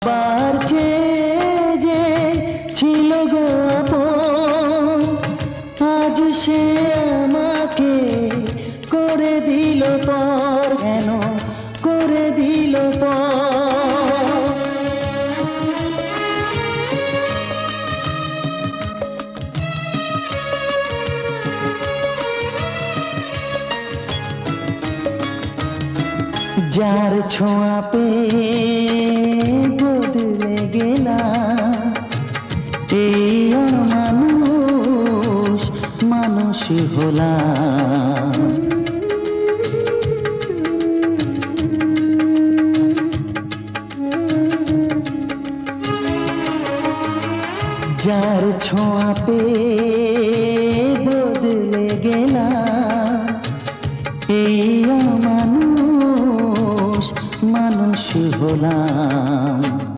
বার যে ছিল গো আপন, আজ সে আমাকে করে দিল পর, কেন করে দিল পর। যার ছোঁয়া পেয়ে বদলে গেলাম, এই অমানুষ মানুষ হলাম। যার ছোঁয়া পেয়ে বদলে গেলাম, এই অমানুষ মানুষ হলাম।